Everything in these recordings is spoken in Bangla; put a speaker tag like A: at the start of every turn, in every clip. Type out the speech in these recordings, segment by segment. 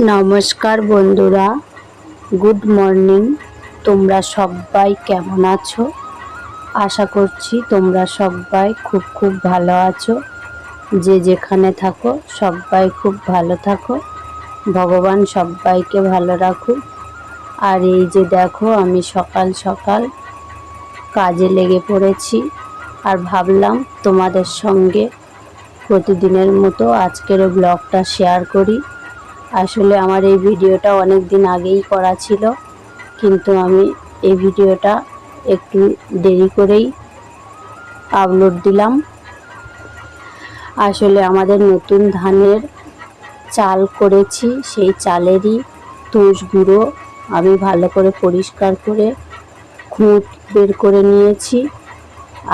A: নমস্কার বন্ধুরা, গুড মর্নিং। তোমরা সবাই কেমন আছো? আশা করছি তোমরা সবাই খুব ভালো আছো। যে যেখানে থাকো সবাই খুব ভালো থাকো, ভগবান সবাইকে ভালো রাখুক। আর এই যে দেখো, আমি সকাল সকাল কাজে লেগে পড়েছি আর ভাবলাম তোমাদের সঙ্গে প্রতিদিনের মতো আজকেরও ব্লগটা শেয়ার করি। আসলে আমার এই ভিডিওটা অনেক দিন আগেই করা ছিল, কিন্তু আমি এই ভিডিওটা একটু দেরি করেই আপলোড দিলাম। আসলে আমাদের নতুন ধানের চাল করেছি, সেই চালেরই তুষ গুঁড়ো আমি ভালো করে পরিষ্কার করে খুঁত বের করে নিয়েছি।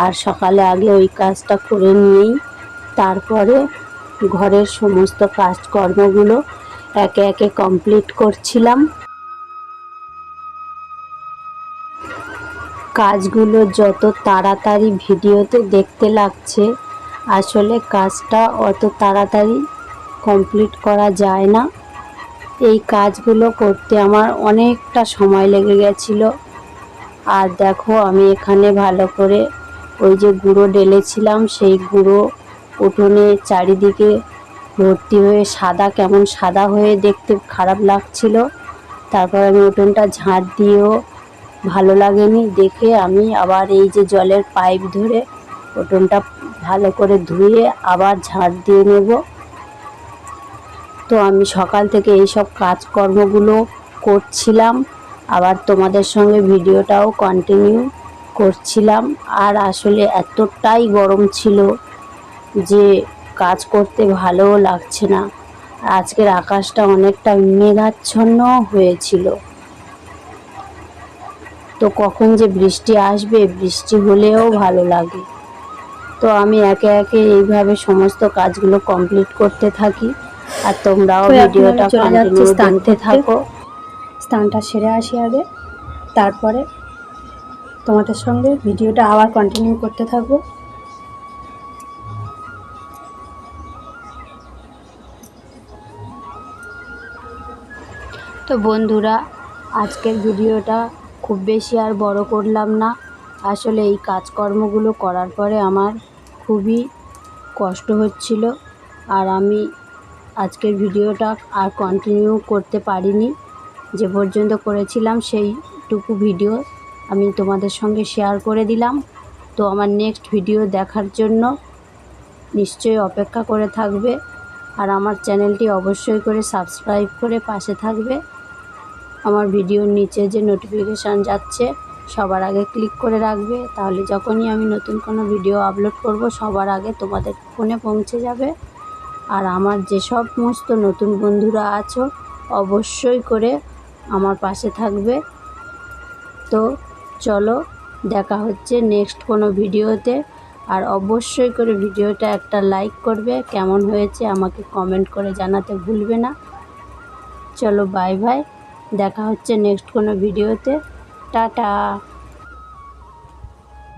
A: আর সকালে আগে ওই কাজটা করে নিয়েই তারপরে ঘরের সমস্ত কাজকর্মগুলো একে একে কমপ্লিট করছিলাম। কাজগুলো যত তাড়াতাড়ি ভিডিওতে দেখতে লাগছে, আসলে কাজটা অত তাড়াতাড়ি কমপ্লিট করা যায় না। এই কাজগুলো করতে আমার অনেকটা সময় লেগে গেছিল। আর দেখো, আমি এখানে ভালো করে ওই যে গুঁড়ো ঢেলেছিলাম, সেই গুঁড়ো উঠোনে চারিদিকে ভর্তি হয়ে কেমন সাদা হয়ে দেখতে খারাপ লাগছিল। তারপর আমি উঠোনটা ঝাঁট দিয়েও ভালো লাগেনি দেখে, আমি আবার এই যে জলের পাইপ ধরে উঠোনটা ভালো করে ধুয়ে আবার ঝাঁট দিয়ে নেব। তো আমি সকাল থেকে এই সব কাজকর্মগুলো করছিলাম, আবার তোমাদের সঙ্গে ভিডিওটাও কন্টিনিউ করছিলাম। আর আসলে এতটাই গরম ছিল যে কাজ করতে ভালোও লাগছে না। আজকের আকাশটা অনেকটা মেঘাচ্ছন্ন হয়েছিল, তো কখন যে বৃষ্টি আসবে, বৃষ্টি হলেও ভালো লাগে। তো আমি একে একে এইভাবে সমস্ত কাজগুলো কমপ্লিট করতে থাকি, আর তোমরাও ভিডিওটা কন্টিনিউ দেখতে থাকো।
B: স্নানটা সেরে আসি আগে, তারপরে তোমাদের সঙ্গে ভিডিওটা আবার কন্টিনিউ করতে থাকবো।
A: তো বন্ধুরা, আজকের ভিডিওটা খুব বেশি আর বড় করলাম না। আসলে এই কাজকর্মগুলো করার পরে আমার খুবই কষ্ট হচ্ছিল, আর আমি আজকের ভিডিওটা আর কন্টিনিউ করতে পারিনি। যে পর্যন্ত করেছিলাম সেইটুকু ভিডিও আমি তোমাদের সঙ্গে শেয়ার করে দিলাম। তো আমার নেক্সট ভিডিও দেখার জন্য নিশ্চয়ই অপেক্ষা করে থাকবে, আর আমার চ্যানেলটি অবশ্যই করে সাবস্ক্রাইব করে পাশে থাকবে। আমার ভিডিওর নিচে যে নোটিফিকেশান যাচ্ছে সবার আগে ক্লিক করে রাখবে, তাহলে যখনই আমি নতুন কোনো ভিডিও আপলোড করব সবার আগে তোমাদের ফোনে পৌঁছে যাবে। আর আমার যে সমস্ত নতুন বন্ধুরা আছো, অবশ্যই করে আমার পাশে থাকবে। তো চলো, দেখা হচ্ছে নেক্সট কোনো ভিডিওতে। আর অবশ্যই করে ভিডিওটা একটা লাইক করবে, কেমন হয়েছে আমাকে কমেন্ট করে জানাতে ভুলবে না। চলো, বাই বাই, দেখা হচ্ছে নেক্সট কোনো ভিডিওতে। টাটা।